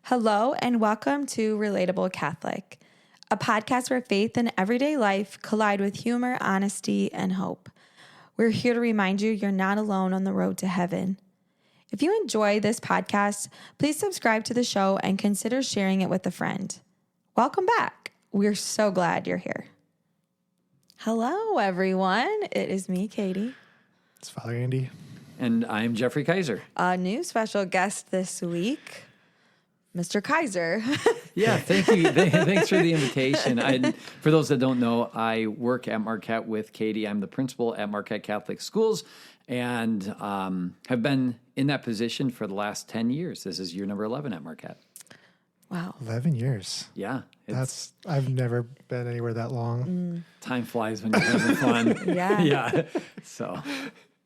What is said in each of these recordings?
Hello and welcome to Relatable Catholic, a podcast where faith and everyday life collide with humor, honesty, and hope. We're here to remind you you're not alone on the road to heaven. If you enjoy this podcast, please subscribe to the show and consider sharing it with a friend. Welcome back. We're so glad you're here. Hello, everyone. It is me, Katie. It's Father Andy. And I'm Geoff Kaiser. A new special guest this week, Mr. Kaiser. Yeah, thank you. Thanks for the invitation. For those that don't know, I work at Marquette with Katie. I'm the principal at Marquette Catholic Schools and have been in that position for the last 10 years. This is year number 11 at Marquette. Wow. 11 years. Yeah. I've never been anywhere that long. Time flies when you're having fun. Yeah. Yeah. So.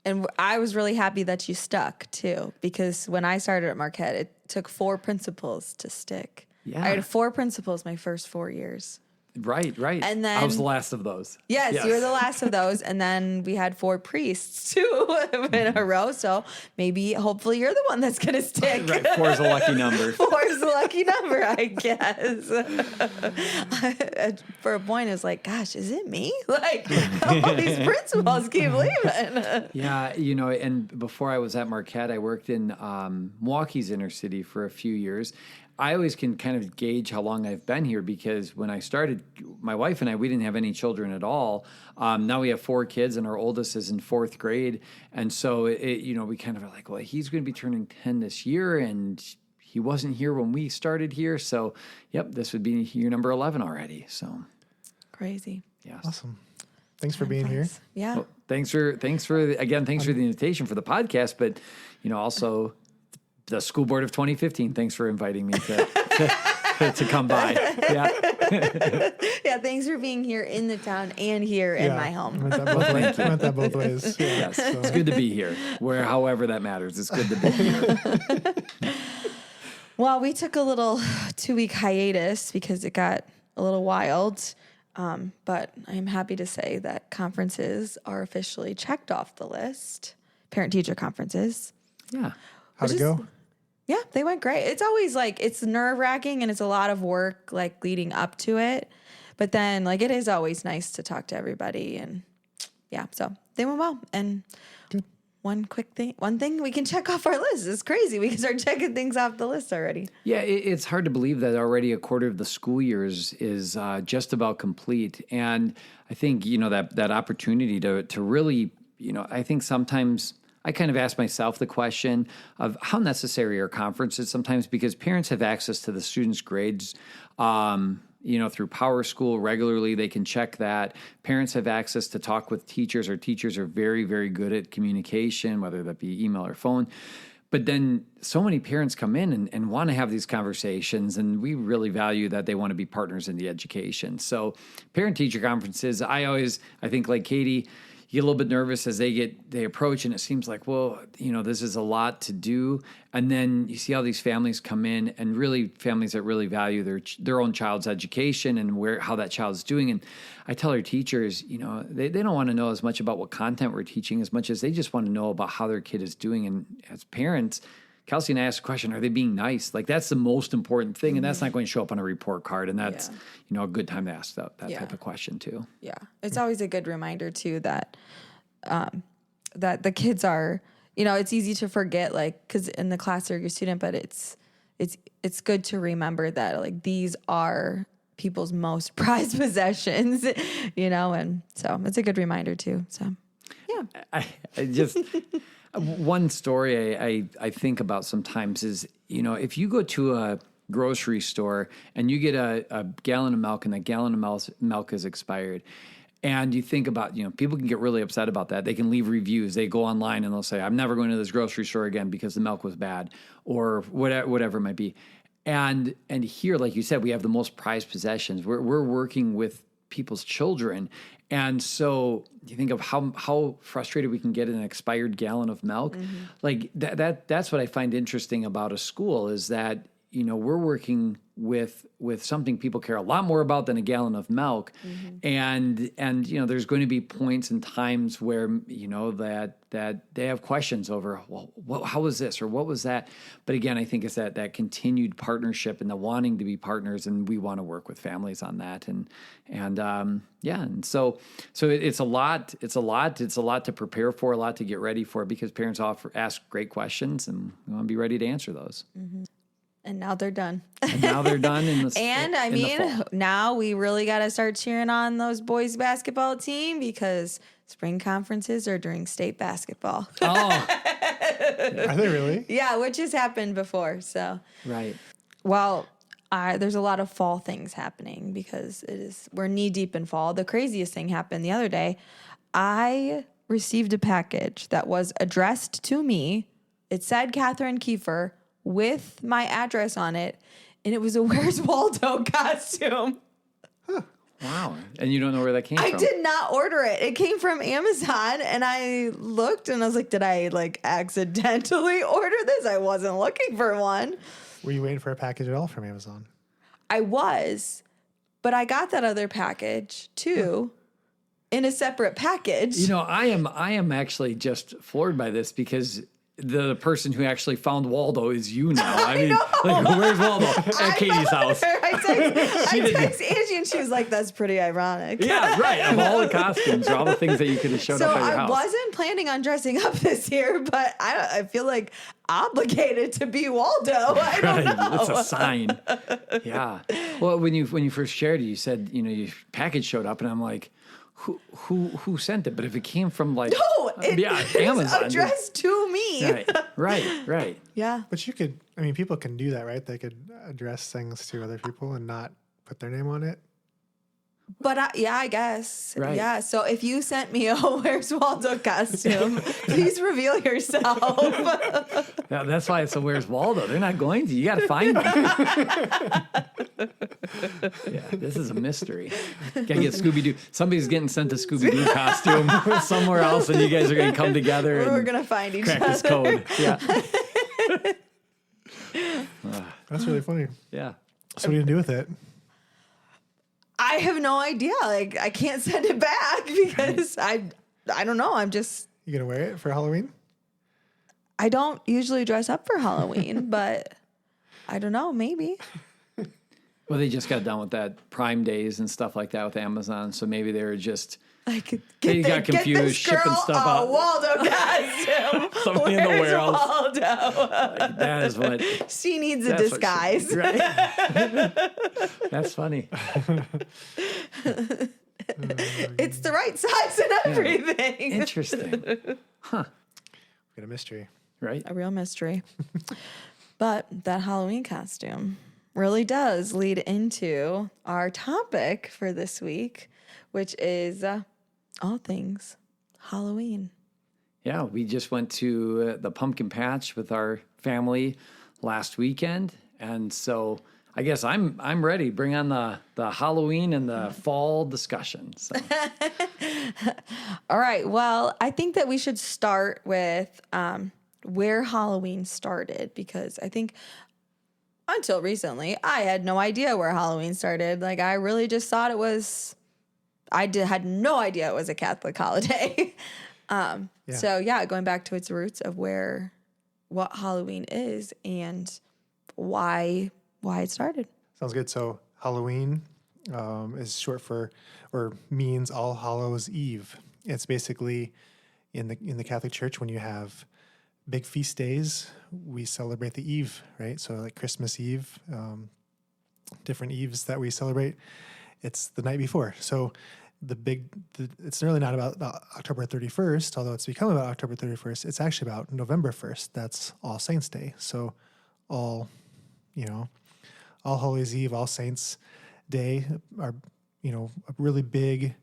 And I was really happy that you stuck, too, because when I started at Marquette, it took 4 principals to stick. Yeah. I had 4 principals my first 4 years. Right. And then I was the last of those. Yes, you were the last of those. And then we had 4 priests, too, in a row. So maybe, hopefully, you're the one that's going to stick. Right. 4 is a lucky number. 4 is a lucky number, I guess. For a point, it was like, gosh, is it me? Like, all these principals keep leaving. Yeah, and before I was at Marquette, I worked in Milwaukee's inner city for a few years. I always can kind of gauge how long I've been here because when I started, my wife and I, we didn't have any children at all. Now we have 4 kids and our oldest is in 4th grade. And so, we kind of are like, well, he's going to be turning 10 this year and he wasn't here when we started here. So, yep, this would be year number 11 already. So Crazy. Yeah. Awesome. Thanks for being here. Yeah. Well, thanks for the invitation for the podcast, but, also the school board of 2015. Thanks for inviting me to come by. Yeah. Yeah, thanks for being here in the town and here in my home. Went that both ways. Yeah, Yes, it's good to be here. However that matters, it's good to be here. Well, we took a little 2-week hiatus because it got a little wild. But I'm happy to say that conferences are officially checked off the list. Parent-teacher conferences. Yeah. How'd it go? Yeah, they went great. It's always it's nerve-wracking and it's a lot of work leading up to it. But then it is always nice to talk to everybody. And yeah, so they went well. And good. One thing we can check off our list. It's crazy. We can start checking things off the list already. Yeah, it's hard to believe that already a quarter of the school years is just about complete. And I think, that opportunity to really, I think sometimes I kind of ask myself the question of how necessary are conferences sometimes because parents have access to the students' grades, through Power School regularly. They can check that. Parents have access to talk with teachers. Our teachers are very, very good at communication, whether that be email or phone. But then so many parents come in and want to have these conversations, and we really value that they want to be partners in the education. So parent-teacher conferences, I think like Katie, you get a little bit nervous as they approach, and it seems like, well, this is a lot to do. And then you see how these families come in, and really families that really value their own child's education and how that child's doing. And I tell our teachers, they don't want to know as much about what content we're teaching as much as they just want to know about how their kid is doing. And as parents, Kelsey and I asked the question, are they being nice? That's the most important thing. And that's not going to show up on a report card. And that's, a good time to ask that type of question too. Yeah. It's always a good reminder too that the kids are, it's easy to forget, because in the class they're your student, but it's good to remember that these are people's most prized possessions, and so it's a good reminder too. So, yeah. I just... One story I think about sometimes is, if you go to a grocery store and you get a gallon of milk and that gallon of milk is expired, and you think about, people can get really upset about that. They can leave reviews. They go online and they'll say, I'm never going to this grocery store again because the milk was bad or whatever it might be. And here, like you said, we have the most prized possessions. We're working with people's children. And so you think of how frustrated we can get in an expired gallon of milk. Mm-hmm. That's what I find interesting about a school is that, we're working with something people care a lot more about than a gallon of milk. And there's going to be points and times where, that they have questions over, well, how was this or what was that? But again, I think it's that continued partnership and the wanting to be partners, and we want to work with families on that. And so it's a lot to prepare for, a lot to get ready for, because parents ask great questions, and we want to be ready to answer those. And now they're done. Now we really got to start cheering on those boys basketball team, because spring conferences are during state basketball. Oh, Are they really? Yeah, which has happened before. So, right. Well, there's a lot of fall things happening because we're knee deep in fall. The craziest thing happened the other day. I received a package that was addressed to me. It said Catherine Kiefer with my address on it, and it was a Where's Waldo costume. Wow. And you don't know where that came from? I did not order it. It came from Amazon, and I looked and I was like, did I accidentally order this? I wasn't looking for one. Were you waiting for a package at all from Amazon? I was, but I got that other package too in a separate package. I am actually just floored by this, because the person who actually found Waldo is you now. I mean, where's Waldo? At Katie's house. I texted Angie, and she was like, that's pretty ironic. Yeah, right. Of all the costumes, or all the things that you could have showed up at your house. So I wasn't planning on dressing up this year, but I feel like obligated to be Waldo. I don't know. It's a sign. Yeah. Well, when you first shared it, you said, your package showed up, and I'm like, who sent it? But if it came from Amazon, addressed to me. Right. Yeah. But people can do that, right? They could address things to other people and not put their name on it. But I guess. Right. Yeah. So if you sent me a Where's Waldo costume, please reveal yourself. Yeah, that's why it's a Where's Waldo. They're not going to. You got to find them. Yeah, this is a mystery. Got to get Scooby-Doo. Somebody's getting sent a Scooby-Doo costume somewhere else, and you guys are going to come together. We're going to find each other. Crack this code. Yeah. That's really funny. Yeah. So what are you going to do with it? I have no idea. I can't send it back because I don't know. I'm just. You going to wear it for Halloween? I don't usually dress up for Halloween, but I don't know. Maybe. Well, they just got done with that Prime Days and stuff like that with Amazon, so maybe they were just got confused shipping stuff out. Waldo costume. Somebody in the warehouse. Waldo. That is what she needs a disguise. Right. That's funny. It's the right size and everything. Interesting. Huh. Got a mystery. Right. A real mystery. But that Halloween costume really does lead into our topic for this week, which is all things Halloween. Yeah, we just went to the pumpkin patch with our family last weekend, and so I guess I'm ready. Bring on the Halloween and the fall discussion. So. All right. Well, I think that we should start with where Halloween started, because I think until recently I had no idea where Halloween started. I really just thought it was. Had no idea it was a Catholic holiday. So going back to its roots of what Halloween is and why it started. Sounds good. So Halloween is short for, or means All Hallows Eve. It's basically in the Catholic Church, when you have big feast days, we celebrate the Eve, right? So like Christmas Eve, different Eves that we celebrate. It's the night before. So it's really not about October 31st, although it's become about October 31st. It's actually about November 1st. That's All Saints Day. So All Hallows Eve, All Saints Day are, a really big,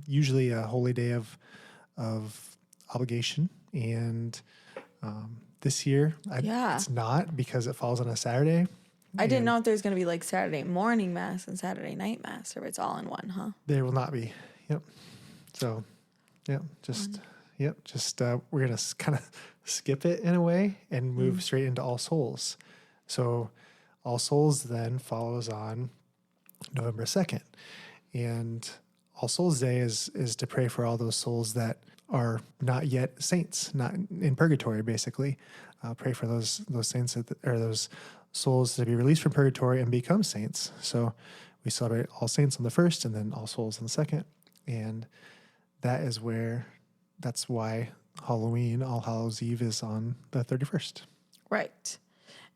usually a holy day of obligation. And this year, it's not, because it falls on a Saturday. I didn't know if there's going to be Saturday morning mass and Saturday night mass, or it's all in one, huh? There will not be. Yep. So, we're going to kind of skip it in a way and move straight into All Souls. So All Souls then follows on November 2nd. And All Souls Day is to pray for all those souls that are not yet saints, not in purgatory, basically. Pray for those saints or those souls to be released from purgatory and become saints. So we celebrate All Saints on the 1st and then All Souls on the 2nd. And that's why Halloween, All Hallows Eve, is on the 31st. Right.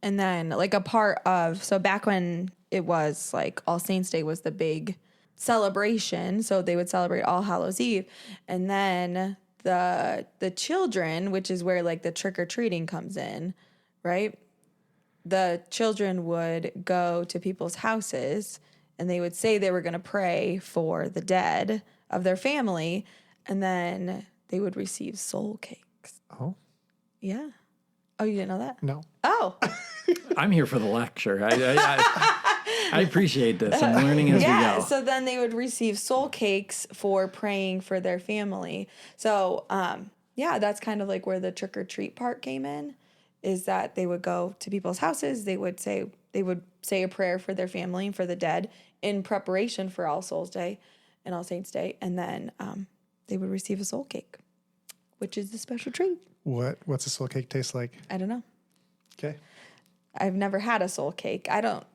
And then like a part of, so back when it was like All Saints Day was the big celebration, so they would celebrate All Hallows Eve, and then the children, which is where like the trick-or-treating comes in, right? The children would go to people's houses and they would say they were going to pray for the dead of their family, and then they would receive soul cakes. Oh. Yeah. Oh, you didn't know that? No. Oh. I'm here for the lecture. I appreciate this. I'm learning as we go. So then they would receive soul cakes for praying for their family. So, that's kind of like where the trick or treat part came in, is that they would go to people's houses. They would say a prayer for their family and for the dead in preparation for All Souls Day and All Saints Day. And then they would receive a soul cake, which is the special treat. What's a soul cake taste like? I don't know. Okay. I've never had a soul cake. I don't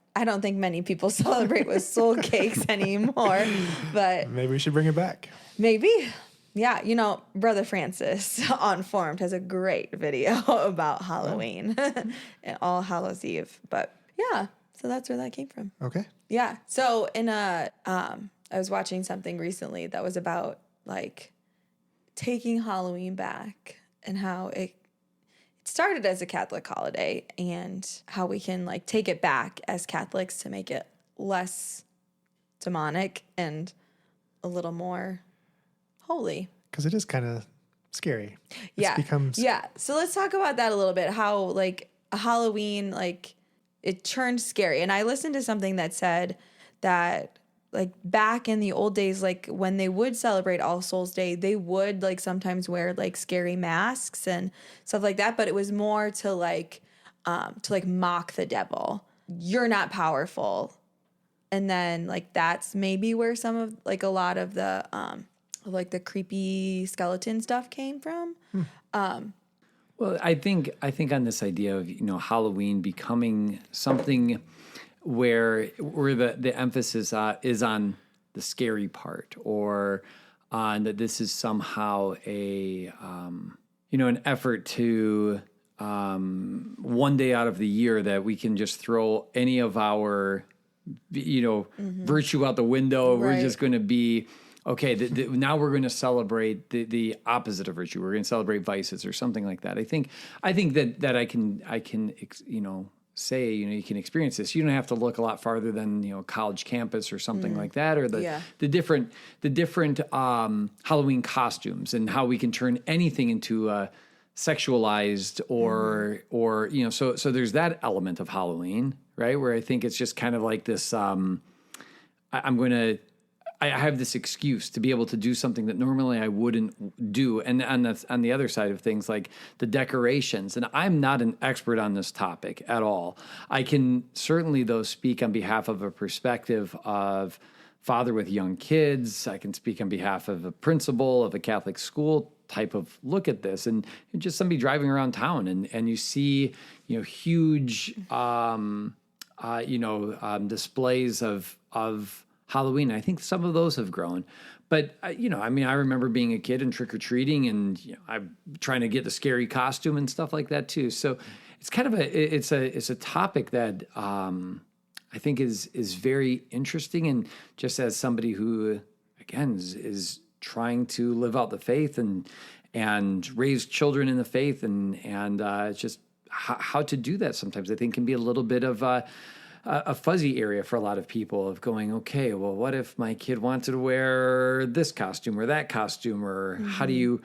think many people celebrate with soul cakes anymore, but Maybe we should bring it back. maybe. Yeah, Brother Francis on Formed has a great video about Halloween and All Hallows Eve. But yeah, so that's where that came from. Okay. Yeah. So I was watching something recently that was about like taking Halloween back and how it started as a Catholic holiday and how we can like take it back as Catholics to make it less demonic and a little more holy. Because it is kind of scary. Yeah. Becomes... Yeah. So let's talk about that a little bit. How like a Halloween, like it turned scary. And I listened to something that said that like back in the old days, like when they would celebrate All Souls Day, they would like sometimes wear like scary masks and stuff like that. But it was more to like mock the devil. You're not powerful. And then like that's maybe where some of like a lot of the like the creepy skeleton stuff came from. Well, I think on this idea of Halloween becoming something where the emphasis is on the scary part, or on that this is somehow an effort to one day out of the year that we can just throw any of our virtue out the window. Right. We're just going to be okay. Now we're going to celebrate the opposite of virtue. We're going to celebrate vices or something like that. I think that I can say, you can experience this. You don't have to look a lot farther than, college campus or something like that, or the different Halloween costumes and how we can turn anything into sexualized or so there's that element of Halloween, right? Where I think it's just kind of like this, I have this excuse to be able to do something that normally I wouldn't do. And on the other side of things, like the decorations, and I'm not an expert on this topic at all. I can certainly, though, speak on behalf of a perspective of father with young kids. I can speak on behalf of a principal of a Catholic school type of look at this, and just somebody driving around town and you see, huge, displays of Halloween. I think some of those have grown, but I remember being a kid and trick-or-treating, and I'm trying to get the scary costume and stuff like that too. So it's kind of it's a topic that I think is very interesting. And just as somebody who again is trying to live out the faith and raise children in the faith and just how to do that sometimes I think can be a little bit of a fuzzy area for a lot of people of going, okay, well, what if my kid wanted to wear this costume or that costume, or how do you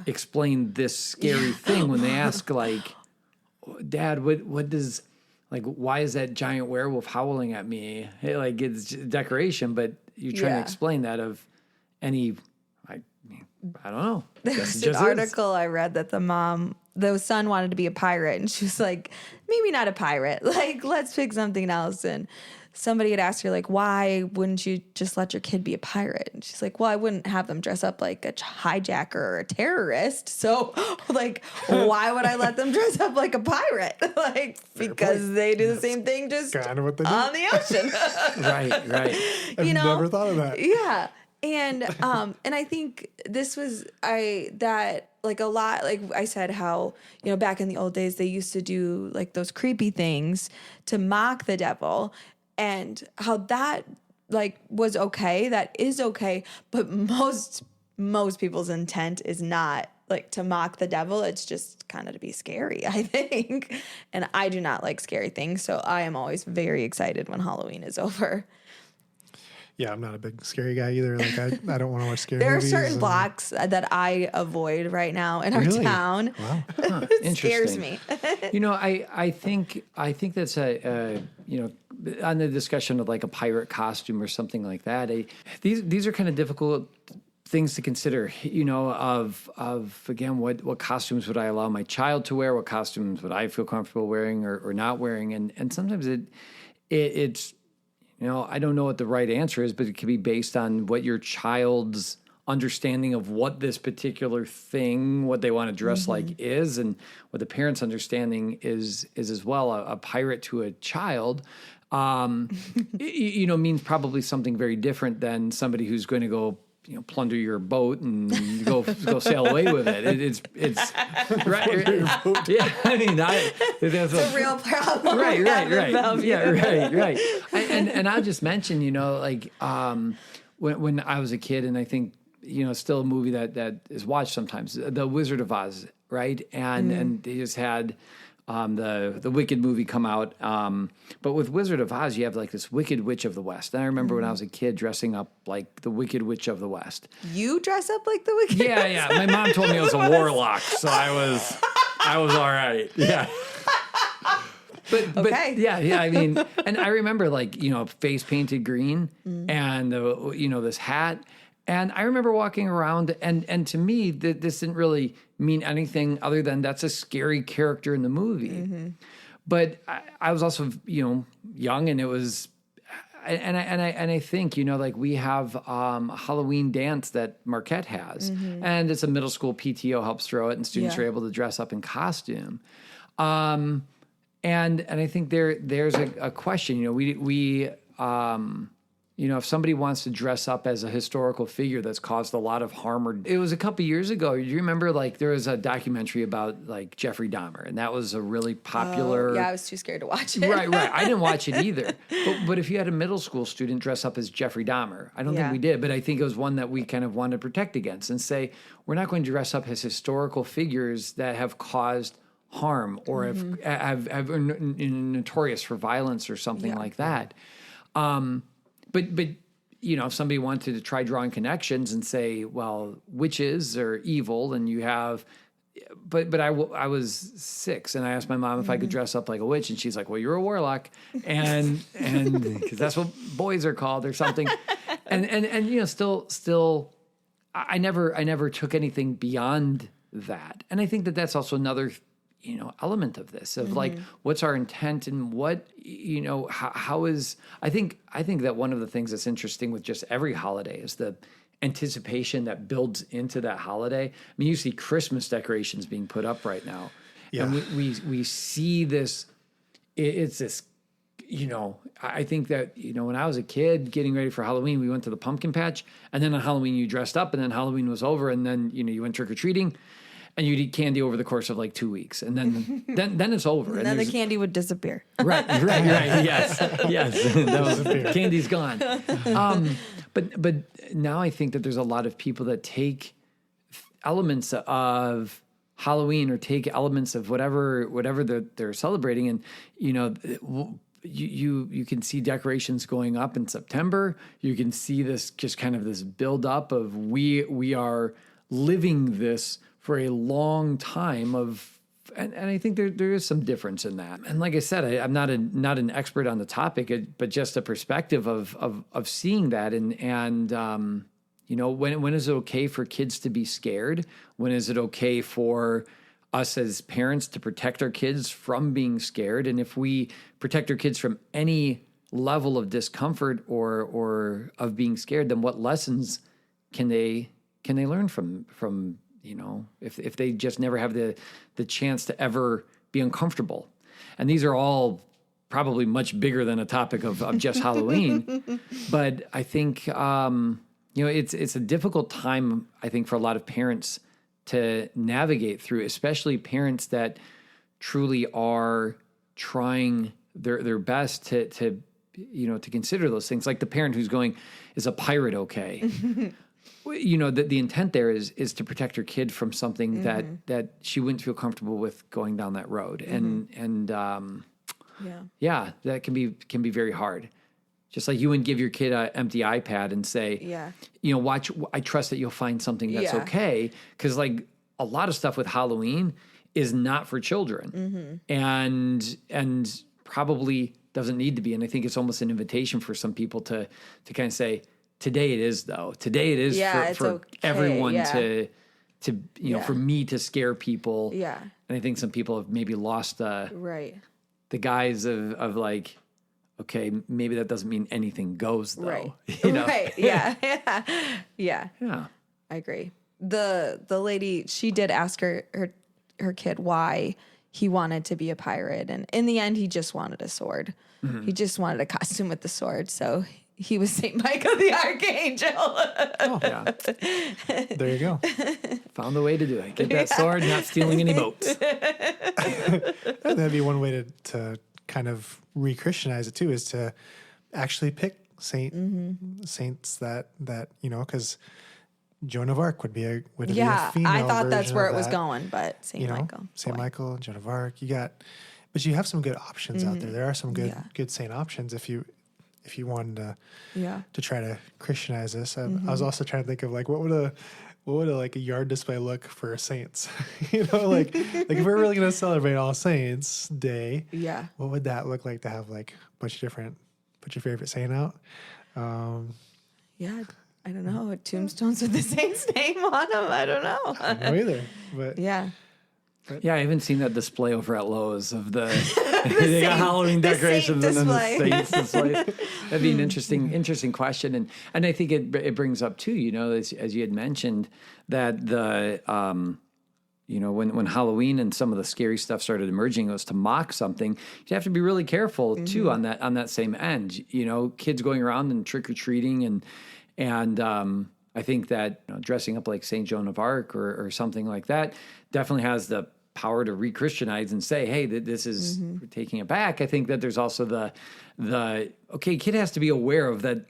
explain this scary thing when they ask, like, Dad, what does, like, why is that giant werewolf howling at me? Hey, like, it's decoration, but you're trying to explain that of any, I don't know. There's an article I read that the mom the son wanted to be a pirate, and she was like, maybe not a pirate. Like, let's pick something else. And somebody had asked her, like, why wouldn't you just let your kid be a pirate? And she's like, well, I wouldn't have them dress up like a hijacker or a terrorist. So, like, why would I let them dress up like a pirate? Like, because they do the same thing, just kind of what they do on the ocean. Right. I've never thought of that. Yeah. And I think this was like a lot, like I said, how, back in the old days, they used to do like those creepy things to mock the devil, and how that like was okay. That is okay. But most people's intent is not like to mock the devil. It's just kind of to be scary, I think. And I do not like scary things. So I am always very excited when Halloween is over. Yeah, I'm not a big scary guy either. Like I don't want to watch scary There are movies. certain blocks that I avoid right now in our town. Wow. It scares me. I think that's on the discussion of like a pirate costume or something like that. These are kind of difficult things to consider, of again, what costumes would I allow my child to wear? What costumes would I feel comfortable wearing or not wearing? And sometimes it's, I don't know what the right answer is, but it can be based on what your child's understanding of what this particular thing, what they want to dress like is, and what the parent's understanding is as well. A pirate to a child, means probably something very different than somebody who's going to go, plunder your boat and go sail away with it. It's right. Yeah, I mean, that's a real problem. Right. Yeah, right. And I'll just mention, when I was a kid, and I think, still a movie that is watched sometimes, The Wizard of Oz, right? And they just had the Wicked movie come out. But with Wizard of Oz, you have like this Wicked Witch of the West. And I remember when I was a kid dressing up like the Wicked Witch of the West. You dress up like the Wicked Witch? Yeah. My mom told me I was a warlock, so I was all right. Yeah. But okay. Yeah. I mean, and I remember face painted green and this hat. And I remember walking around, and to me, this didn't really mean anything other than that's a scary character in the movie. But I was also, young, and it was, and I think, we have a Halloween dance that Marquette has, and it's a middle school PTO helps throw it, and students are able to dress up in costume. And I think there's a question, we if somebody wants to dress up as a historical figure that's caused a lot of harm, it was a couple years ago. Do you remember there was a documentary about Jeffrey Dahmer, and that was a really popular. Yeah, I was too scared to watch it. Right. I didn't watch it either. But if you had a middle school student dress up as Jeffrey Dahmer, I don't think we did, but I think it was one that we kind of wanted to protect against and say, we're not going to dress up as historical figures that have caused harm or have are notorious for violence or something like that. But if somebody wanted to try drawing connections and say, well, witches are evil, and you have, but I was 6, and I asked my mom if I could dress up like a witch, and she's like, well, you're a warlock, and because that's what boys are called or something, and still, I never took anything beyond that, and I think that's also another element of this of what's our intent and what, how is, I think that one of the things that's interesting with just every holiday is the anticipation that builds into that holiday. I mean, you see Christmas decorations being put up right now. Yeah. And we see this, it's this, I think that, when I was a kid getting ready for Halloween, we went to the pumpkin patch, and then on Halloween you dressed up, and then Halloween was over, and then, you went trick-or-treating. And you'd eat candy over the course of 2 weeks, and then it's over. And then the candy would disappear. Right. Yes. Candy's gone. But now I think that there's a lot of people that take elements of Halloween or take elements of whatever they're celebrating, and you can see decorations going up in September. You can see this just kind of this build up of we are living this for a long time and I think there is some difference in that. And like I said, I'm not an expert on the topic, but just a perspective of seeing that and when is it okay for kids to be scared? When is it okay for us as parents to protect our kids from being scared. And if we protect our kids from any level of discomfort or of being scared, then what lessons can they learn from if they just never have the chance to ever be uncomfortable? And these are all probably much bigger than a topic of just Halloween. But I think, it's a difficult time, I think, for a lot of parents to navigate through, especially parents that truly are trying their best to consider those things. Like the parent who's going, is a pirate okay? The intent there is to protect her kid from something that she wouldn't feel comfortable with going down that road. That can be very hard. Just like you wouldn't give your kid an empty iPad and say, watch, I trust that you'll find something that's okay. Because like a lot of stuff with Halloween is not for children and probably doesn't need to be. And I think it's almost an invitation for some people to kind of say, today it is though. Today it is for okay. everyone to for me to scare people. Yeah. And I think some people have maybe lost the guise of like, okay, maybe that doesn't mean anything goes though. Right. Right. Yeah. Yeah. I agree. The lady, she did ask her kid why he wanted to be a pirate. And in the end, he just wanted a sword. Mm-hmm. He just wanted a costume with the sword. So he was St. Michael the Archangel. Oh, yeah. There you go. Found the way to do it. Get that sword, not stealing any boats. That'd be one way to kind of re-Christianize it too, is to actually pick saints that because Joan of Arc would be a female. I thought that's where it was that. going, but St. Michael. St. Michael, Joan of Arc. But you have some good options out there. There are some good saint options if you wanted to try to Christianize this. I was also trying to think of like what would a yard display look for saints? like if we're really going to celebrate All Saints Day, what would that look like to have like a bunch of different, put your favorite saint out? I don't know. Tombstones with the saint's name on them. I don't know. I don't know either. But I haven't seen that display over at Lowe's of they got Halloween decorations and then the saints display. That'd be an interesting question, and I think it brings up too. As you had mentioned that when Halloween and some of the scary stuff started emerging, it was to mock something. You have to be really careful too on that same end. Kids going around and trick or treating and I think that dressing up like Saint Joan of Arc or something like that definitely has the power to re-Christianize and say, hey, this is taking it back. I think that there's also the kid has to be aware of that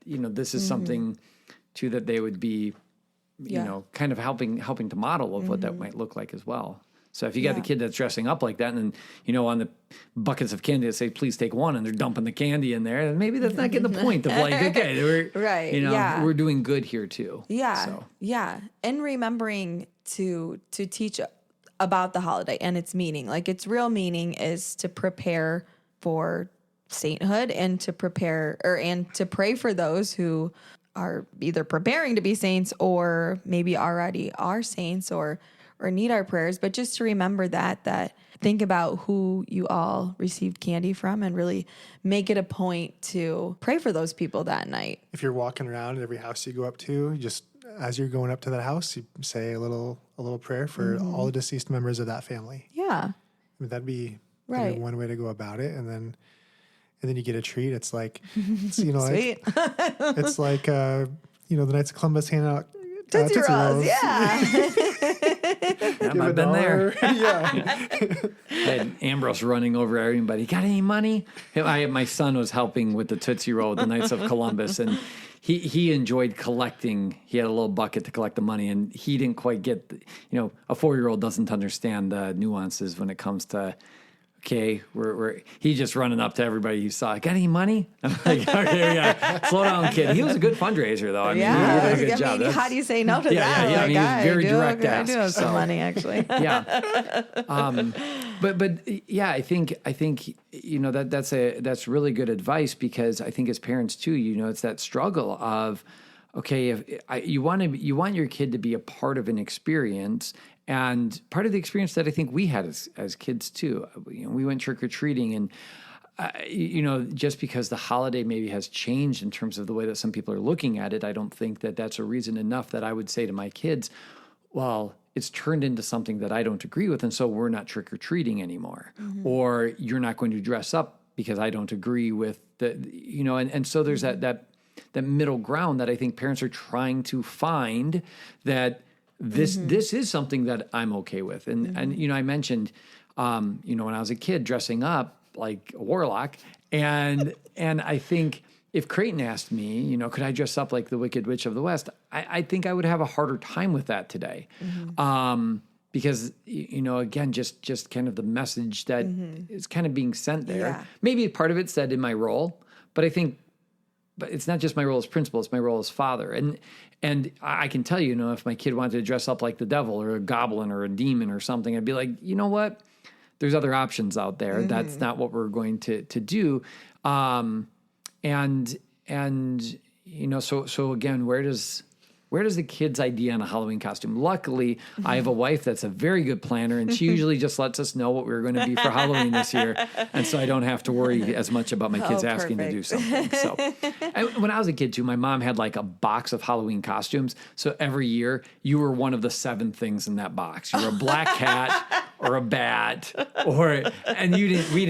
this is something too that they would be kind of helping to model of what that might look like as well. So if you got the kid that's dressing up like that, and then, on the buckets of candy that say, please take one, and they're dumping the candy in there, then maybe that's not getting the point of like, okay, we're doing good here too. Yeah. So. Yeah. And remembering to teach about the holiday and its meaning, like its real meaning is to prepare for sainthood and to prepare and to pray for those who are either preparing to be saints or maybe already are saints or need our prayers, but just to remember that think about who you all received candy from and really make it a point to pray for those people that night. If you're walking around at every house you go up to, just as you're going up to that house, you say a little prayer for all the deceased members of that family. Yeah. That'd be one way to go about it. And then you get a treat. It's like, sweet. It's like, the Knights of Columbus handing out Tootsie Rolls. Yeah. I've been there. Yeah. And Ambrose running over everybody. Got any money? My son was helping with the Tootsie Roll with the Knights of Columbus, and he enjoyed collecting. He had a little bucket to collect the money, and he didn't quite get, a 4-year-old doesn't understand the nuances when it comes to, okay, he's just running up to everybody he saw. Got any money? I'm like, okay, yeah, slow down, kid. He was a good fundraiser, though. I mean, he did a good job. How do you say no to that? Yeah, he was very direct ask. I do have some money, actually. Yeah. But yeah, I think that's really good advice, because I think as parents too, it's that struggle of, okay, you want your kid to be a part of an experience, And part of the experience that I think we had as kids too, we went trick-or-treating, and just because the holiday maybe has changed in terms of the way that some people are looking at it, I don't think that that's a reason enough that I would say to my kids, well, it's turned into something that I don't agree with, and so we're not trick-or-treating anymore. Or you're not going to dress up because I don't agree with and so there's that middle ground that I think parents are trying to find, that this is something that I'm okay with. And I mentioned when I was a kid dressing up like a warlock, and I think if Creighton asked me, could I dress up like the Wicked Witch of the West, I think I would have a harder time with that today. Because, again, just kind of the message that is kind of being sent there. Yeah. Maybe part of it said in my role, but it's not just my role as principal, it's my role as father. And I can tell you, if my kid wanted to dress up like the devil or a goblin or a demon or something, I'd be like, you know what? There's other options out there. That's not what we're going to do. So again, where does the kid's idea on a Halloween costume? Luckily, I have a wife that's a very good planner, and she usually just lets us know what we're going to be for Halloween this year. And so I don't have to worry as much about my kids asking to do something. So when I was a kid too, my mom had like a box of Halloween costumes. So every year you were one of the 7 things in that box. You were a black cat or a bat, we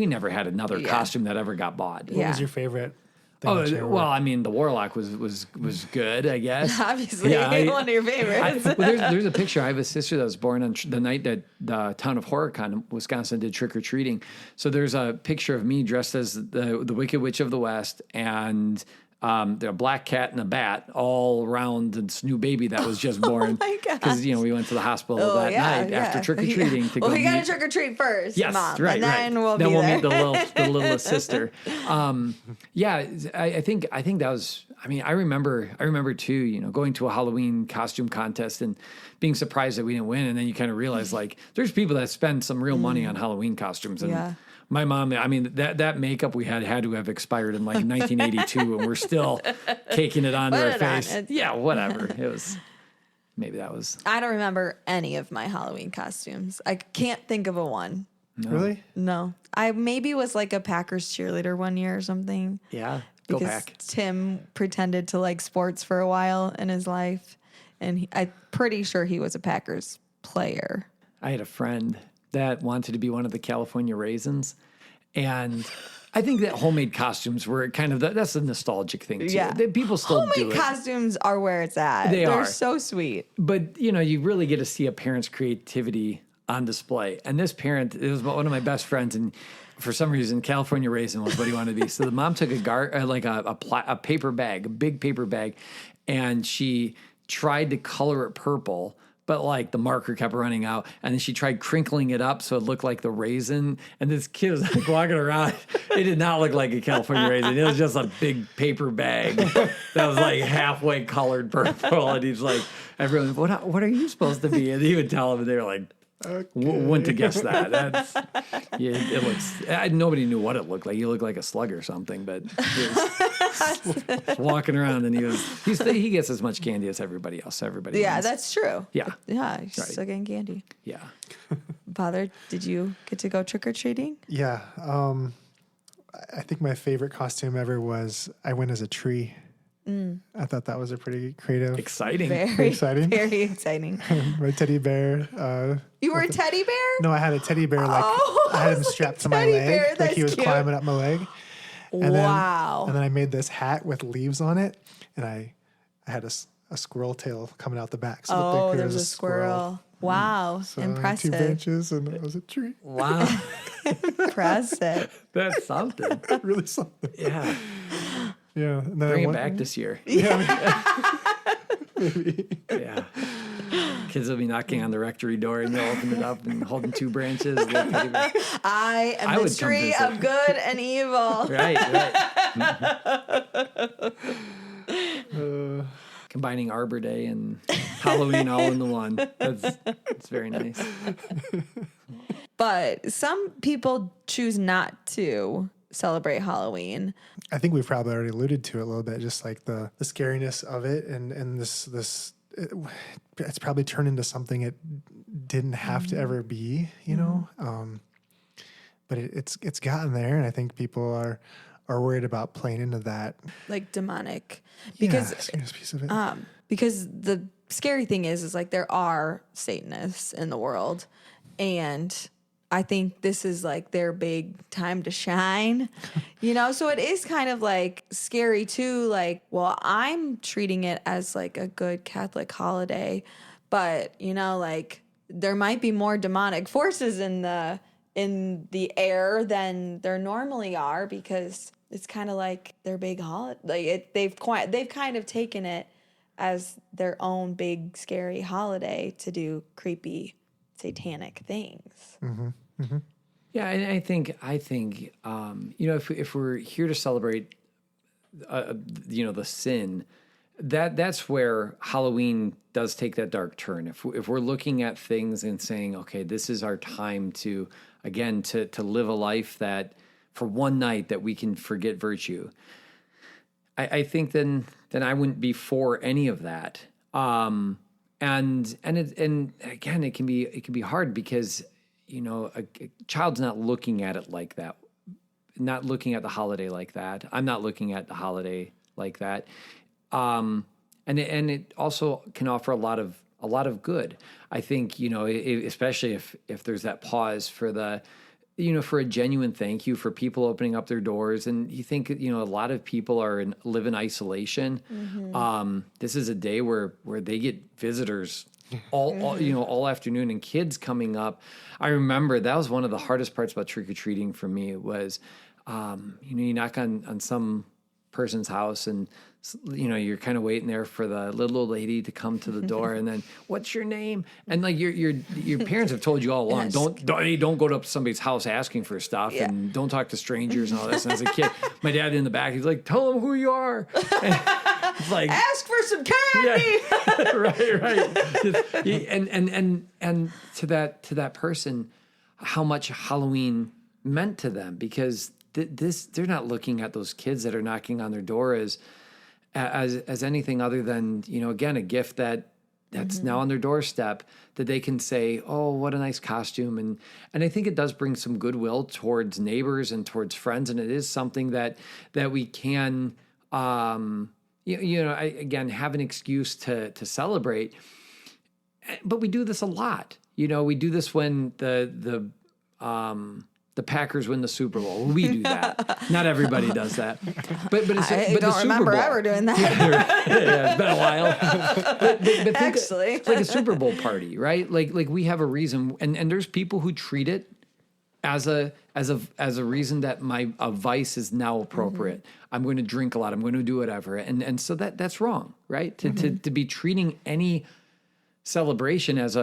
never had another costume that ever got bought. What was your favorite? The Warlock was good, I guess. Obviously, one of your favorites. There's a picture. I have a sister that was born on the night that the town of Horicon, Wisconsin, did trick-or-treating. So there's a picture of me dressed as the Wicked Witch of the West, and a black cat and a bat all around this new baby that was just born. Oh my gosh. Because, we went to the hospital night after trick-or-treating to go we got to trick-or-treat first, yes, Mom. Right, and then we'll then be we'll there. meet the littlest sister. I think that was, I remember too, going to a Halloween costume contest and being surprised that we didn't win. And then you kind of realize like, there's people that spend some real money on Halloween costumes. And my mom, that makeup we had to have expired in like 1982, and we're still caking it onto our face. Yeah, whatever. It was, maybe that was. I don't remember any of my Halloween costumes. I can't think of a one. No. Really? No. I maybe was like a Packers cheerleader one year or something. Yeah, go because Pack. Tim pretended to like sports for a while in his life, and I'm pretty sure he was a Packers player. I had a friend that wanted to be one of the California Raisins, and I think that homemade costumes were kind of that's a nostalgic thing too. Yeah, people still do it. Homemade costumes are where it's at. They're so sweet. But you really get to see a parent's creativity on display. And this parent, it was one of my best friends, and for some reason, California Raisin was what he wanted to be. So the mom took a paper bag, a big paper bag, and she tried to color it purple, but like the marker kept running out, and then she tried crinkling it up so it looked like the raisin. And this kid was like walking around. It did not look like a California raisin. It was just a big paper bag that was like halfway colored purple. And he's like, everyone, what are you supposed to be? And he would tell them, and they were like, wouldn't have guessed that. It looks. Nobody knew what it looked like. He looked like a slug or something, but he was walking around, and he gets as much candy as everybody else. Wins. That's true. Yeah, he's still getting candy. Yeah. Father, did you get to go trick or treating? Yeah. I think my favorite costume ever was I went as a tree. I thought that was a pretty creative, exciting, very exciting, very exciting. My teddy bear. You were a teddy bear? No, I had a teddy bear. I had him strapped to my leg, like he was climbing up my leg. And wow! And then I made this hat with leaves on it, and I had a squirrel tail coming out the back. So there was a squirrel. Wow, so impressive! 2 branches, and it was a tree. Wow, impressive. That's something. Really something. Yeah. Yeah. And then Bring it back this year. Yeah. Maybe. Yeah. Kids will be knocking on the rectory door, and you'll open it up and holding 2 branches. I am the tree of good and evil. Right. Combining Arbor Day and Halloween all into one. It's very nice. But some people choose not to celebrate Halloween. I think we've probably already alluded to it a little bit, just like the scariness of it and this it's probably turned into something it didn't have to ever be, you know. But it's gotten there, and I think people are worried about playing into that, like demonic, because because piece of it. because the scary thing is like there are Satanists in the world, and I think this is like their big time to shine, you know? So it is kind of like scary too. Like, well, I'm treating it as like a good Catholic holiday, but you know, like there might be more demonic forces in the air than there normally are, because it's kind of like their big holiday. Like they've kind of taken it as their own big scary holiday to do creepy satanic things. Yeah, and I think you know, if we're here to celebrate, you know, the sin, that's where Halloween does take that dark turn. If we're looking at things and saying, okay, this is our time to again to live a life that for one night that we can forget virtue, I think then I wouldn't be for any of that. And again, it can be hard because, you know, a child's not looking at it like that, not looking at the holiday like that. I'm not looking at the holiday like that. And it also can offer a lot of good. I think, you know, especially if there's that pause for the, you know, for a genuine thank you for people opening up their doors. And you think, you know, a lot of people live in isolation. This is a day where they get visitors all you know, all afternoon, and kids coming up. I remember that was one of the hardest parts about trick-or-treating for me was, you know, you knock on some person's house and, you know, you're kind of waiting there for the little old lady to come to the door, and then what's your name? And like your parents have told you all along, don't go to somebody's house asking for stuff, and don't talk to strangers and all this. And as a kid, my dad in the back, he's like, tell them who you are. And it's like, ask for some candy. Yeah, right. And to that person, how much Halloween meant to them, because they're not looking at those kids that are knocking on their door as anything other than, you know, again, a gift that's now on their doorstep that they can say, oh, what a nice costume. And I think it does bring some goodwill towards neighbors and towards friends. And it is something that we can, you know, again, have an excuse to celebrate. But we do this a lot. You know, we do this when the Packers win the Super Bowl. We do that. Not everybody does that. But I don't remember ever doing that. Yeah, it's been a while. But think Actually, it's like a Super Bowl party, right? Like we have a reason, and there's people who treat it as a reason that a vice is now appropriate. I'm going to drink a lot. I'm going to do whatever, and so that's wrong, right? To be treating any celebration as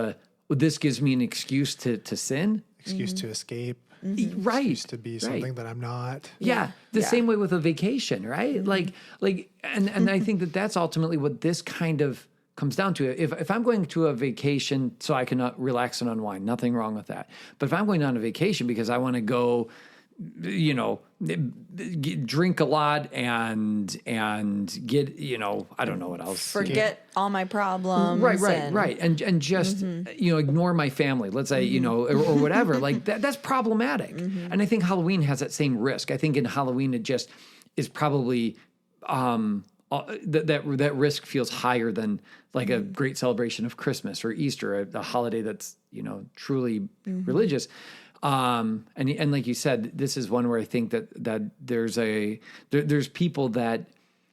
this gives me an excuse to sin, Excuse to escape. Right. Excuse to be something that I'm not. Yeah. The same way with a vacation, right? Like, and I think that's ultimately what this kind of comes down to. If I'm going to a vacation so I can relax and unwind, nothing wrong with that. But if I'm going on a vacation because I want to go, you know, drink a lot and get, you know, I don't know what else. Forget all my problems. Right. And just, you know, ignore my family, let's say, you know, or whatever. Like that's problematic. And I think Halloween has that same risk. I think in Halloween, it just is probably, that risk feels higher than like a great celebration of Christmas or Easter, a holiday that's, you know, truly religious. And like you said, this is one where I think that there's people that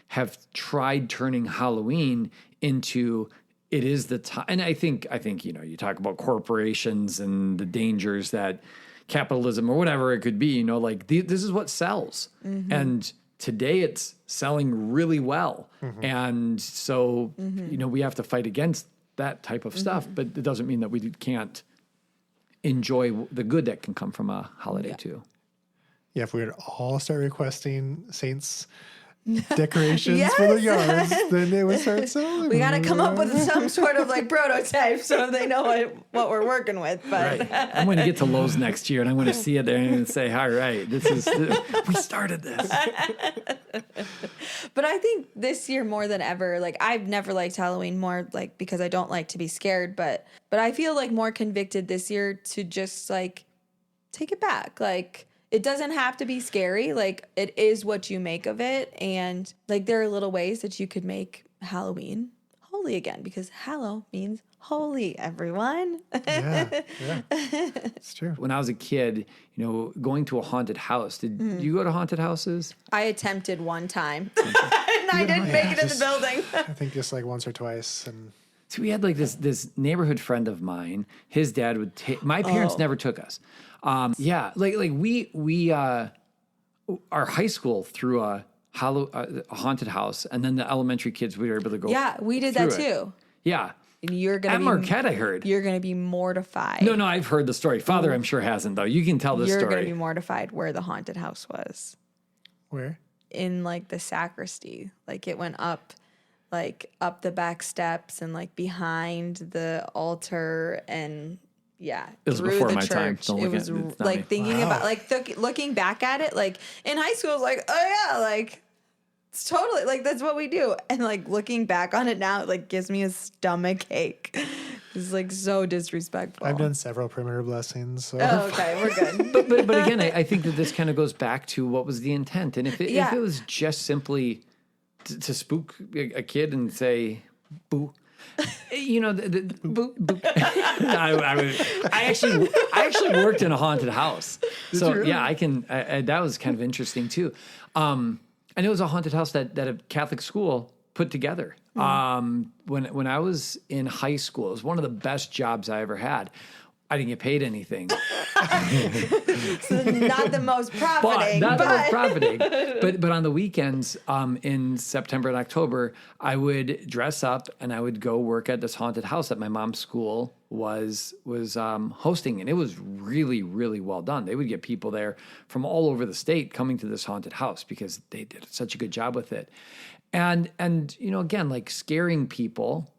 have tried turning Halloween into, it is the time. And I think, you know, you talk about corporations and the dangers that capitalism or whatever it could be, you know, like this is what sells. And today it's selling really well. And so, you know, we have to fight against that type of stuff, but it doesn't mean that we can't enjoy the good that can come from a holiday too. Yeah, if we would all start requesting saints decorations for the yards, then they would start selling. We got to come up with some sort of like prototype so they know what we're working with. But Right. I'm going to get to Lowe's next year and I'm going to see it there and say, all right, we started this. But I think this year more than ever, like I've never liked Halloween more, like because I don't like to be scared, but I feel like more convicted this year to just like take it back. Like it doesn't have to be scary. Like it is what you make of it. And like there are little ways that you could make Halloween holy again, because hallow means holy, everyone. Yeah, it's true. When I was a kid, going to a haunted house, did you go to haunted houses? I attempted one time and I didn't make it in the building. I think just like once or twice. And So we had like this neighborhood friend of mine. His dad would take. My parents never took us. Yeah, like we our high school threw a haunted house, and then the elementary kids we were able to go. Yeah, we did that through it. too. Yeah, And you're gonna at Marquette, I heard. You're gonna be mortified. No, I've heard the story. Father, I'm sure hasn't though. You can tell the You're story. gonna be mortified where the haunted house was. where? In like the sacristy. Like it went up the back steps and like behind the altar and yeah, It was through before the my church. time. Don't It look was at it. It's not me. like thinking about like looking back at it, like in high school, I was like, oh yeah, like it's totally like that's what we do. And like looking back on it now, it like gives me a stomach ache. It's like so disrespectful. I've done several perimeter blessings. So. Oh, okay, we're good. But again, I think that this kind of goes back to what was the intent, and if it was just simply to spook a kid and say boo. Boo, boo. I actually worked in a haunted house, so really? yeah, I can. That was kind of interesting too. And it was a haunted house that a Catholic school put together. When I was in high school, it was one of the best jobs I ever had. I didn't get paid anything. So not the most profiting. The most profiting. But on the weekends, in September and October, I would dress up and I would go work at this haunted house that my mom's school was hosting, and it was really, really well done. They would get people there from all over the state coming to this haunted house because they did such a good job with it. And again, like scaring people.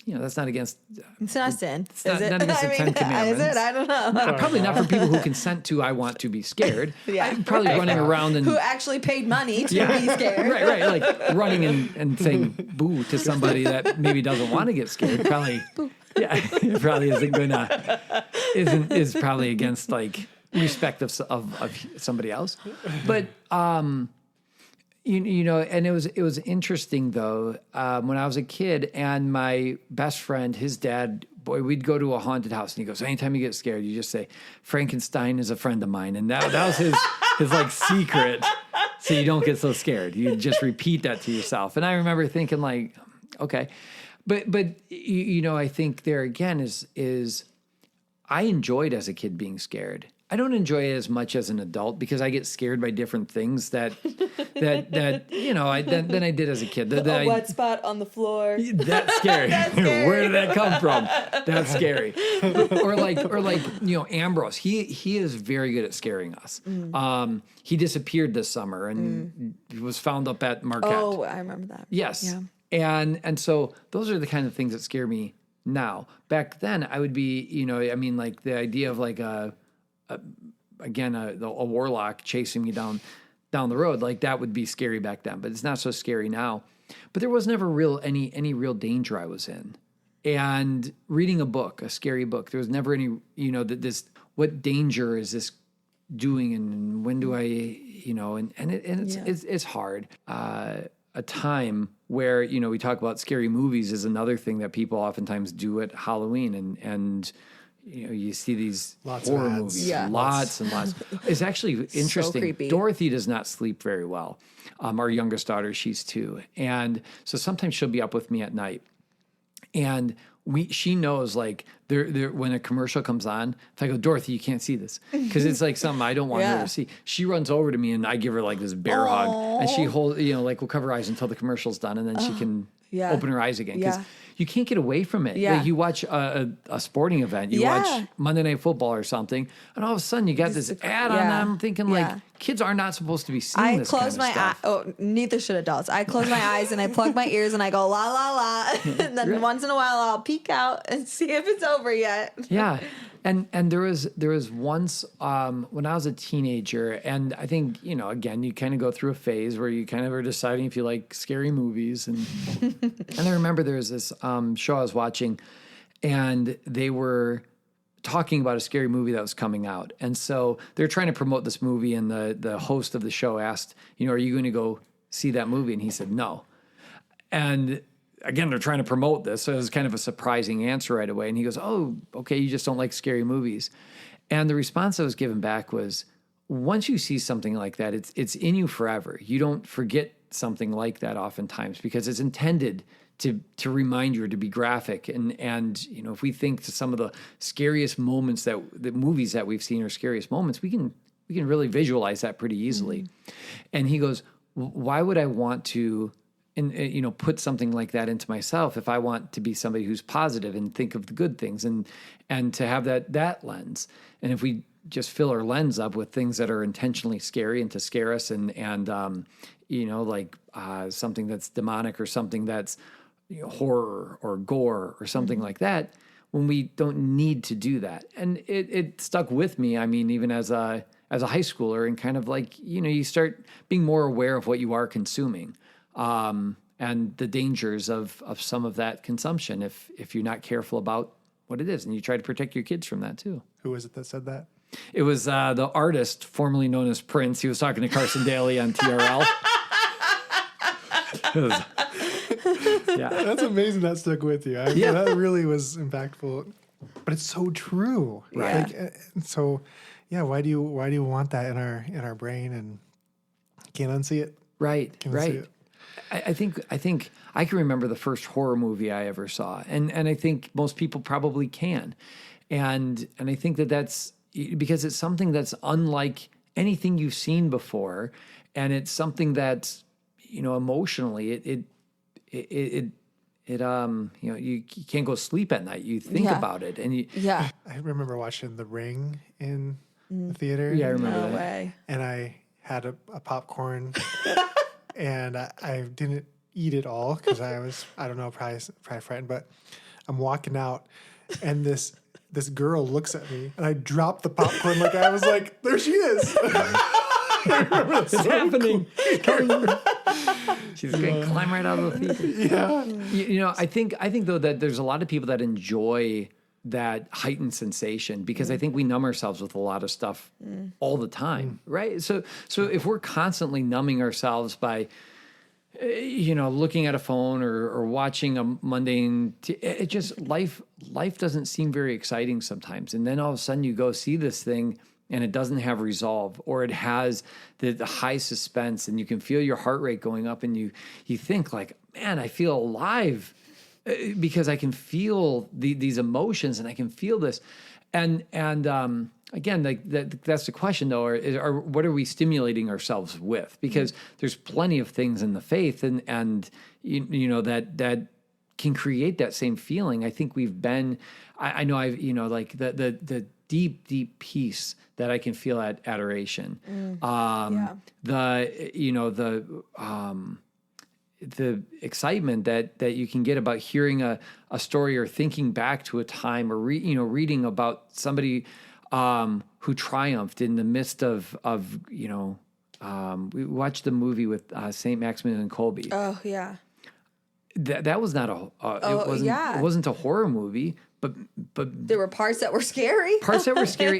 That's not against. It's not sin. It's not against the Ten Commandments. Is it? I don't know. Probably not for people who consent to "I want to be scared." Yeah, I'm probably running around and who actually paid money to be scared. right, like running and saying "boo" to somebody that maybe doesn't want to get scared. Probably, it probably is probably against like respect of somebody else. But and it was interesting though when I was a kid and my best friend, his dad, boy, we'd go to a haunted house and he goes, anytime you get scared, you just say, Frankenstein is a friend of mine. And that was his like secret. So you don't get so scared. You just repeat that to yourself. And I remember thinking like, okay, but I think there again is I enjoyed as a kid being scared. I don't enjoy it as much as an adult because I get scared by different things that than I did as a kid. A wet spot on the floor. That's scary. Where did that come from? That's scary. Or like Ambrose. He is very good at scaring us. He disappeared this summer and was found up at Marquette. Oh, I remember that. Yes. Yeah. And so those are the kind of things that scare me now. Back then, I would be, like the idea of like a warlock chasing me down the road, like that would be scary back then, but it's not so scary now. But there was never any real danger I was in. And reading a scary book, there was never any, what danger is this doing and when do I, it's hard. A time where, we talk about scary movies is another thing that people oftentimes do at Halloween and you see these horror movies, lots and lots. It's actually interesting. So creepy. Dorothy does not sleep very well. Our youngest daughter, she's 2. And so sometimes she'll be up with me at night. And she knows like when a commercial comes on, if I go, Dorothy, you can't see this. Because it's like something I don't want her to see. She runs over to me and I give her like this bear hug. And she holds, we'll cover her eyes until the commercial's done. And then she can open her eyes again. Because you can't get away from it. Yeah. Like you watch a sporting event, you watch Monday Night Football or something, and all of a sudden you got this ad on them thinking like, kids are not supposed to be seeing I this close kind of my stuff. eyes. Oh, neither should adults. I close my eyes and I plug my ears and I go la la la. And then once in a while I'll peek out and see if it's over yet. Yeah. And there was once when I was a teenager, and I think, again, you kind of go through a phase where you kind of are deciding if you like scary movies. And I remember there was this show I was watching, and they were talking about a scary movie that was coming out. And so they're trying to promote this movie, and the host of the show asked, are you going to go see that movie? And he said, no. And again, they're trying to promote this, so it was kind of a surprising answer right away. And he goes, oh, okay, you just don't like scary movies. And the response I was given back was, once you see something like that, it's in you forever. You don't forget something like that oftentimes because it's intended to remind you or to be graphic. And if we think to some of the scariest moments the movies that we've seen are scariest moments, we can really visualize that pretty easily. Mm-hmm. And he goes, why would I want to put something like that into myself if I want to be somebody who's positive and think of the good things and to have that lens? And if we just fill our lens up with things that are intentionally scary and to scare us and something that's demonic or something that's horror or gore or something like that, when we don't need to do that. And it stuck with me. I mean, even as a high schooler, and kind of like, you start being more aware of what you are consuming. And the dangers of some of that consumption if you're not careful about what it is. And you try to protect your kids from that too. Who was it that said that? It was the artist formerly known as Prince. He was talking to Carson Daly on TRL. Yeah. That's amazing that stuck with you. That really was impactful. But it's so true. Right. Why do you want that in our brain and can't unsee it? Right. I think I can remember the first horror movie I ever saw, and I think most people probably can, and I think that's because it's something that's unlike anything you've seen before, and it's something that's emotionally you can't go sleep at night. You think about it, and I remember watching The Ring in the theater. Yeah, I remember no that. Way. And I had a popcorn. And I didn't eat it all because I was, I don't know, probably frightened. But I'm walking out, and this girl looks at me, and I dropped the popcorn like I was like, there she is. It's happening. She's going to climb right out of the theater. Yeah. I think though that there's a lot of people that enjoy that heightened sensation because I think we numb ourselves with a lot of stuff all the time, right? So if we're constantly numbing ourselves by, looking at a phone or watching a mundane, it just life doesn't seem very exciting sometimes. And then all of a sudden you go see this thing and it doesn't have resolve, or it has the high suspense, and you can feel your heart rate going up, and you think like, man, I feel alive. Because I can feel these emotions, and I can feel this, and again, like that's the question though, or what are we stimulating ourselves with? Because there's plenty of things in the faith, and that can create that same feeling. I think we've been, I know I've like the deep peace that I can feel at adoration, the excitement that you can get about hearing a story or thinking back to a time, or reading about somebody who triumphed in the midst of we watched the movie with St. Maximilian Kolbe. Oh yeah. That was not it wasn't a horror movie, but there were parts that were scary.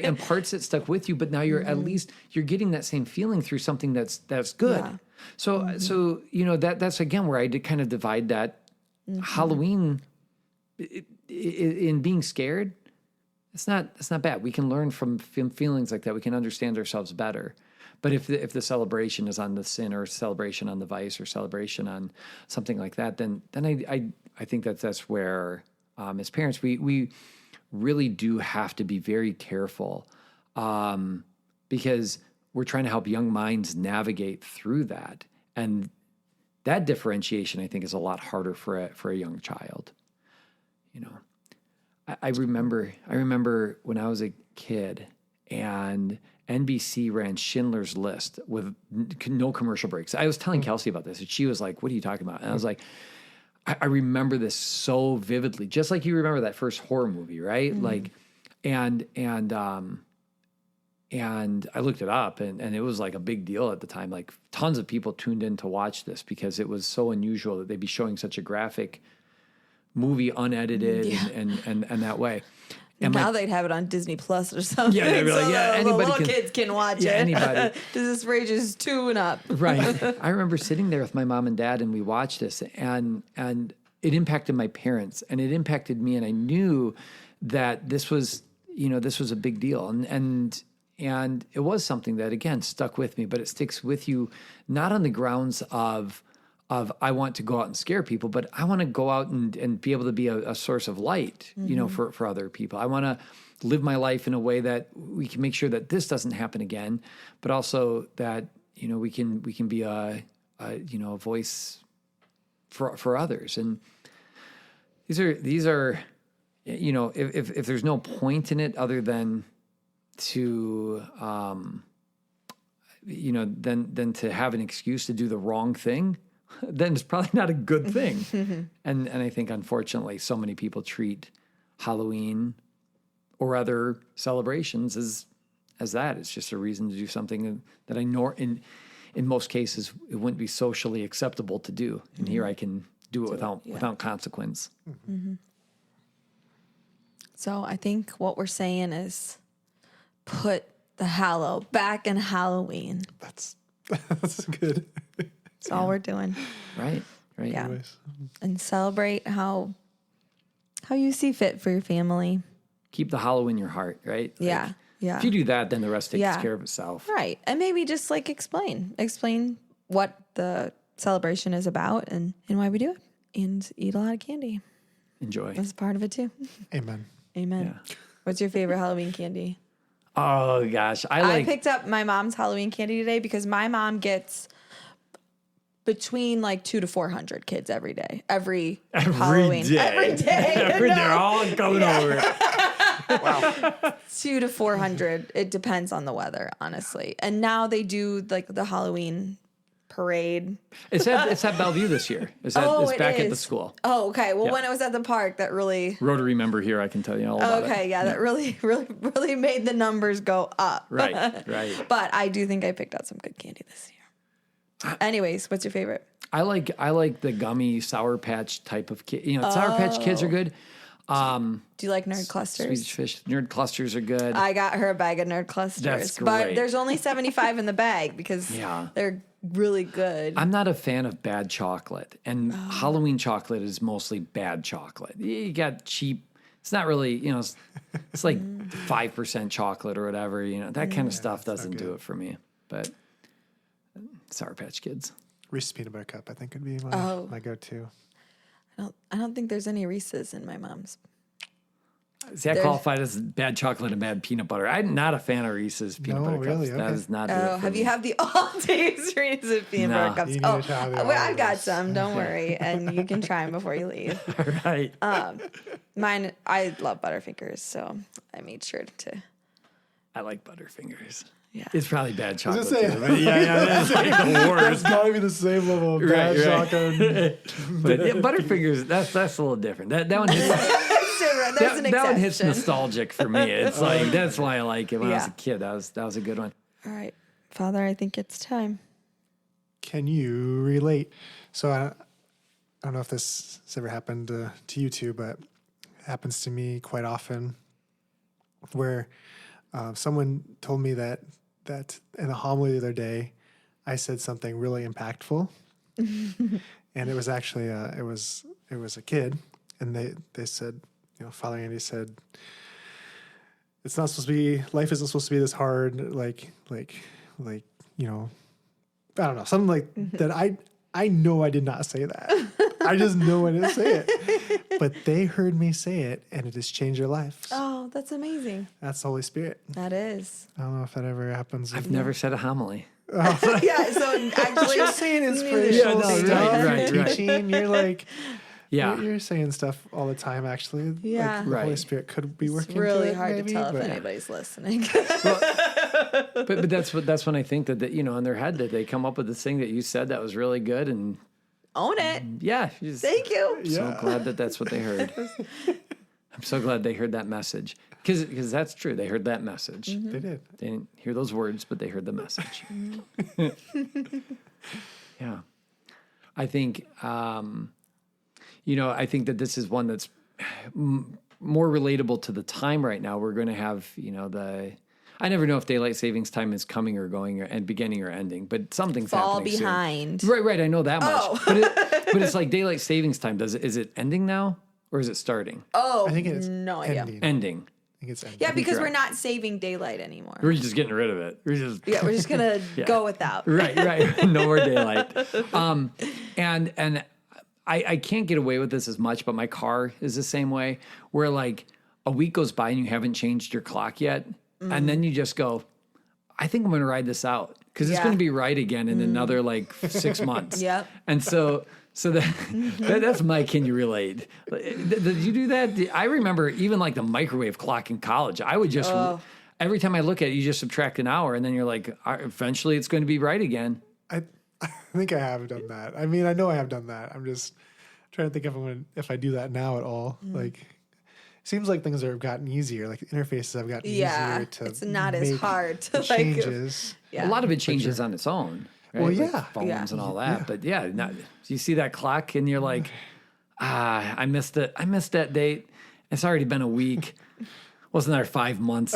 And parts that stuck with you, but now you're at least you're getting that same feeling through something that's good. Yeah. So that's again where I did kind of divide that Halloween in being scared. It's not bad. We can learn from feelings like that. We can understand ourselves better. But if the celebration is on the sin, or celebration on the vice, or celebration on something like that, then I think that's where as parents we really do have to be very careful, because we're trying to help young minds navigate through that, and that differentiation I think is a lot harder for a young child. I remember when I was a kid, and NBC ran Schindler's List with no commercial breaks. I was telling Kelsey about this, and she was like, "What are you talking about?" And I was like, I remember this so vividly, just like you remember that first horror movie, right? Like, and I looked it up, and it was like a big deal at the time. Like, tons of people tuned in to watch this because it was so unusual that they'd be showing such a graphic movie unedited and that way. And now they'd have it on Disney Plus or something. Yeah, they'd be like, the little kids can watch it. Anybody. This ranges 2 and up. Right. I remember sitting there with my mom and dad, and we watched this, and it impacted my parents, and it impacted me, and I knew that this was a big deal, and it was something that, again, stuck with me, but it sticks with you not on the grounds of I want to go out and scare people, but I want to go out and be able to be a source of light, for other people. I want to live my life in a way that we can make sure that this doesn't happen again, but also that, we can be a voice for others. And these are, if there's no point in it other than to, then to have an excuse to do the wrong thing, then it's probably not a good thing. And I think, unfortunately, so many people treat Halloween or other celebrations as that. It's just a reason to do something that I know in most cases it wouldn't be socially acceptable to do. And here I can do it without consequence. So I think what we're saying is put the Hallow back in Halloween. That's good. That's all we're doing. Right. Yeah. Anyways. And celebrate how you see fit for your family. Keep the hollow in your heart, right? Yeah. If you do that, then the rest takes care of itself. Right. And maybe just explain what the celebration is about and why we do it, and eat a lot of candy. Enjoy. That's part of it too. Amen. Amen. Yeah. What's your favorite Halloween candy? Oh gosh. I picked up my mom's Halloween candy today because my mom gets between 200 to 400 kids every day. Every Halloween. Day. Every day. They're all coming over. Wow. 200 to 400. It depends on the weather, honestly. And now they do the Halloween parade. It's at Bellevue this year. It's back at the school. Oh, okay. Well, when it was at the park, that really Rotary member here, I can tell you all about it. Okay, yeah, that really, really, really made the numbers go up. Right. But I do think I picked out some good candy this year. Anyways, what's your favorite? I like the gummy Sour Patch type of kid. Sour Patch Kids are good. Do you like Nerd Clusters? Swedish Fish Nerd Clusters are good. I got her a bag of Nerd Clusters. That's great. But there's only 75 in the bag because they're really good. I'm not a fan of bad chocolate, and Halloween chocolate is mostly bad chocolate. You got cheap. It's not really, it's like 5% chocolate or whatever. That kind of stuff doesn't do it for me. But Sour Patch Kids. Reese's Peanut Butter Cup, I think, would be my go-to. I don't think there's any Reese's in my mom's. See, I qualified as bad chocolate and bad peanut butter. I'm not a fan of Reese's peanut butter cups. Really? That is not. Have you had the all-days Reese's peanut butter cups? I've got some. Don't worry, and you can try them before you leave. Right. Mine. I love Butterfingers, so I made sure to. I like Butterfingers. Yeah. It's probably bad chocolate. That's like the worst. It's gotta be the same level of bad chocolate. But Butterfingers, that's a little different. That one hits. That one hits nostalgic for me. It's like that's why I like it. When I was a kid, that was a good one. All right, Father, I think it's time. Can you relate? So I don't know if this has ever happened to you two, but it happens to me quite often, where someone told me that in a homily the other day, I said something really impactful, and it was actually it was a kid, and they said, Father Andy said, it's not supposed to be, life isn't supposed to be this hard, like I don't know, something like that. I know I did not say that. I just know I didn't say it. But they heard me say it, and it has changed their lives. Oh, that's amazing. That's the Holy Spirit. That is. I don't know if that ever happens. I've never said a homily. Yeah, so actually you're saying inspirational stuff, right. teaching. You're like, Yeah. You're saying stuff all the time, actually. Yeah. Like the Holy Right. Spirit could be It's working. really to it, hard maybe, to tell if but- anybody's listening. But that's when I think that, in their head that they come up with this thing that you said that was really good, and Own it. yeah, Thank you. so glad that that's what they heard. I'm so glad they heard that message because that's true. They heard that message. They did. They didn't hear those words, but they heard the message. Yeah, I think I think that this is one that's more relatable to the time right now. We're going to have I never know if daylight savings time is coming or going and beginning or ending, but something's Fall happening behind. soon. Right. I know that much. Oh. But it's like daylight savings time. Is it ending now or is it starting? Oh, I think it's no idea. ending. Ending. I think it's ending. Yeah, because you're we're right. not saving daylight anymore. We're just getting rid of it. We're just We're just gonna go without. right. No more daylight. And I can't get away with this as much, but my car is the same way. Where like a week goes by and you haven't changed your clock yet, and then you just go, I think I'm going to ride this out because it's Yeah. going to be right again in another like 6 months. Yep. And so that's my can you relate? Did you do that? I remember even like the microwave clock in college. I would just every time I look at it, you just subtract an hour, and then you're like, eventually it's going to be right again. I think I have done that. I mean, I know I have done that. I'm just trying to think if I do that now at all. Like, it seems like things have gotten easier. Like interfaces have gotten easier to it's not as make hard to changes. Yeah. A lot of it changes on its own. Right? Well, Like yeah. phones Yeah. and all that. But yeah, you see that clock and you're like, I missed it. I missed that date. It's already been a week. Wasn't there 5 months?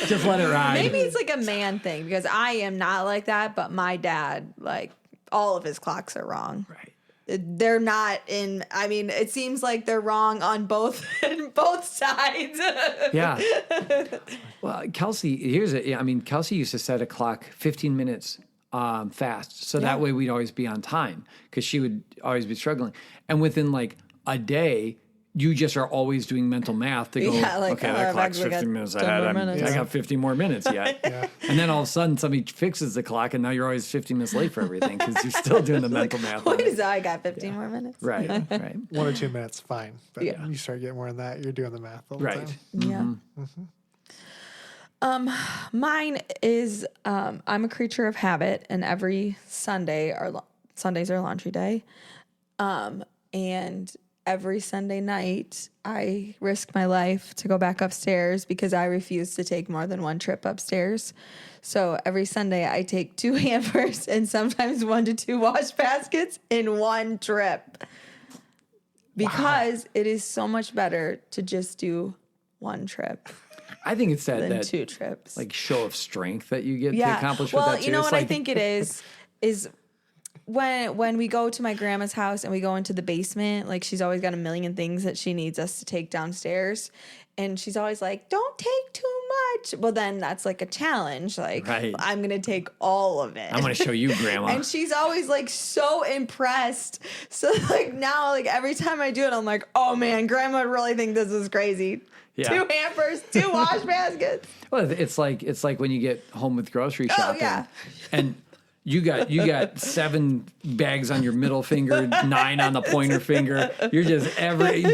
Just let it ride. Maybe it's like a man thing because I am not like that, but my dad, like all of his clocks are wrong. Right. They're not in. I mean, it seems like they're wrong on both sides. Yeah. Well, Kelsey, here's it. I mean, Kelsey used to set a clock 15 minutes fast. So that way we'd always be on time because she would always be struggling. And within like a day, you just are always doing mental math to go, Yeah, like, okay, oh, that I've clock's actually got 15 minutes 10 ahead. more minutes. I got 50 more minutes yet. And then all of a sudden somebody fixes the clock and now you're always 15 minutes late for everything because you're still doing the mental math. on Wait, it. I got 15 more minutes. Right. 1 or 2 minutes, fine. But Yeah. you start getting more than that, you're doing the math all the Right. time. Yeah. Mine is I'm a creature of habit, and every Sunday Sundays are laundry day, and every Sunday night I risk my life to go back upstairs because I refuse to take more than one trip upstairs. So every Sunday I take 2 hampers and sometimes 1 to 2 wash baskets in one trip because it is so much better to just do one trip I think it's than that 2 trips. like show of strength that you get to accomplish Well, with that too. you know It's what I like- think it is when we go to my grandma's house and we go into the basement, like she's always got a million things that she needs us to take downstairs. And she's always like, don't take too much. Well, then that's like a challenge. Like, Right. I'm going to take all of it. I'm going to show you, Grandma. And she's always like so impressed. So like now, like every time I do it, I'm like, oh man, Grandma would really think this is crazy. Yeah. 2 hampers, 2 wash baskets. Well, it's like when you get home with grocery shopping, yeah. and you got 7 bags on your middle finger, 9 on the pointer finger. You're just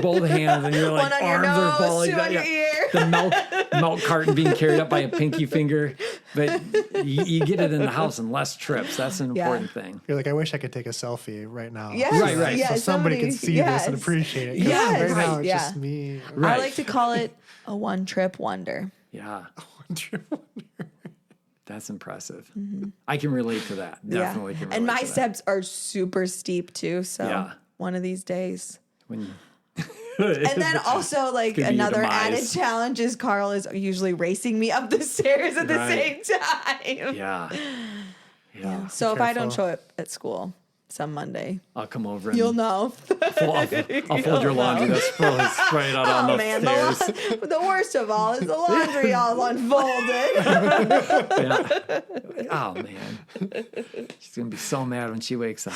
both hands, and you're like One on your arms are nose, falling 2 down. on your ear. The milk carton being carried up by a pinky finger, but you get it in the house in less trips. That's an important thing. You're like, I wish I could take a selfie right now. Yes, Right, right. Yeah, So somebody can see this and yes. appreciate it. 'Cause Yes. Right now, it's Yeah. just me. Right. I like to call it a one-trip wonder. Yeah, that's impressive. I can relate to that. Definitely can relate And my to that. steps are super steep too. So Yeah. one of these days. When And then also like Could be your another added demise. challenge is Carl is usually racing me up the stairs at the Right. same time. Yeah. So if I don't Careful. show up at school some Monday, I'll come over and you'll know. I'll fold your laundry that's spread out on Oh the man, stairs. the worst of all is the laundry all unfolded. Yeah. Oh man, she's gonna be so mad when she wakes up.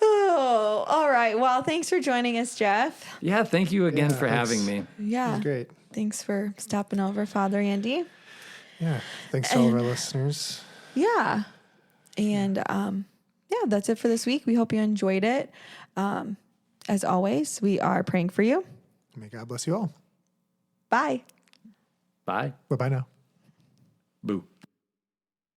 Oh, all right. Well, thanks for joining us, Geoff. Yeah, thank you again Yeah, for having thanks. me. Yeah. Great. Thanks for stopping over, Father Andy. Yeah. Thanks to all of our listeners. Yeah. And yeah, that's it for this week. We hope you enjoyed it. As always, we are praying for you. May God bless you all. Bye. Bye. Bye-bye now. Boo.